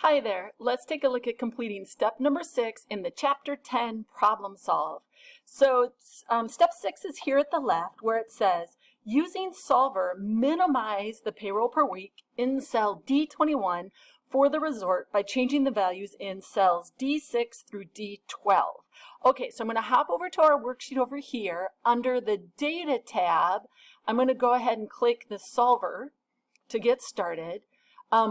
Hi there, let's take a look at completing step number 6 in the chapter 10 problem solve. So step 6 is here at the left where it says, using solver, minimize the payroll per week in cell D21 for the resort by changing the values in cells D6 through D12. Okay, so I'm going to hop over to our worksheet over here. Under the data tab, I'm going to go ahead and click the solver to get started.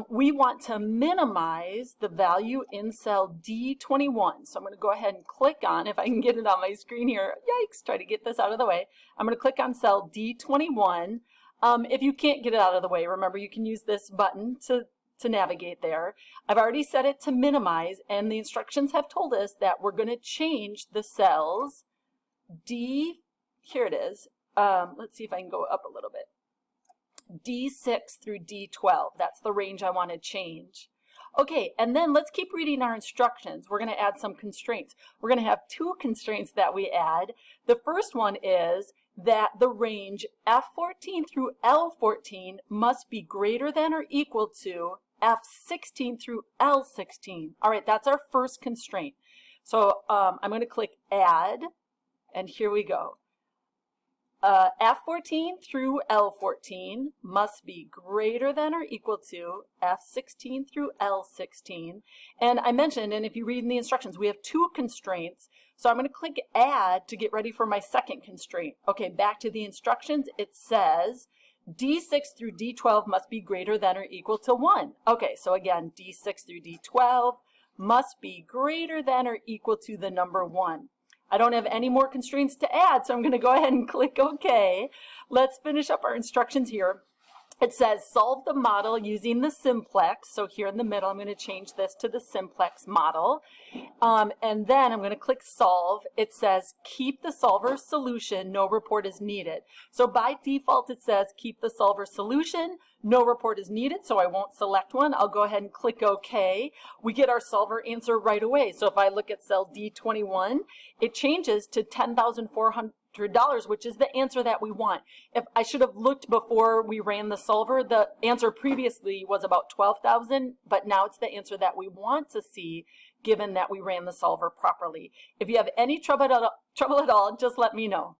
We want to minimize the value in cell D21. So I'm going to go ahead and click on, if I can get it on my screen here, yikes, try to get this out of the way. I'm going to click on cell D21. If you can't get it out of the way, remember you can use this button to navigate there. I've already set it to minimize, and the instructions have told us that we're going to change the cells here it is. Let's see if I can go up a little bit. D6 through D12. That's the range I want to change. Okay, and then let's keep reading our instructions. We're going to add some constraints. We're going to have two constraints that we add. The first one is that the range F14 through L14 must be greater than or equal to F16 through L16. All right, that's our first constraint. So I'm going to click Add, and here we go. F14 through L14 must be greater than or equal to F16 through L16. And I mentioned, and if you read in the instructions, we have two constraints. So I'm going to click Add to get ready for my second constraint. Okay, back to the instructions. It says D6 through D12 must be greater than or equal to 1. Okay, so again, D6 through D12 must be greater than or equal to the number 1. I don't have any more constraints to add, so I'm going to go ahead and click OK. Let's finish up our instructions here. It says solve the model using the simplex. So here in the middle, I'm going to change this to the simplex model. And then I'm going to click solve. It says keep the solver solution, no report is needed. So by default, it says keep the solver solution, no report is needed, so I won't select one. I'll go ahead and click OK. We get our solver answer right away. So if I look at cell D21, it changes to $10,400, which is the answer that we want. If I should have looked before we ran the solver, the answer previously was about 12,000, but now it's the answer that we want to see given that we ran the solver properly. If you have any trouble at all, just let me know.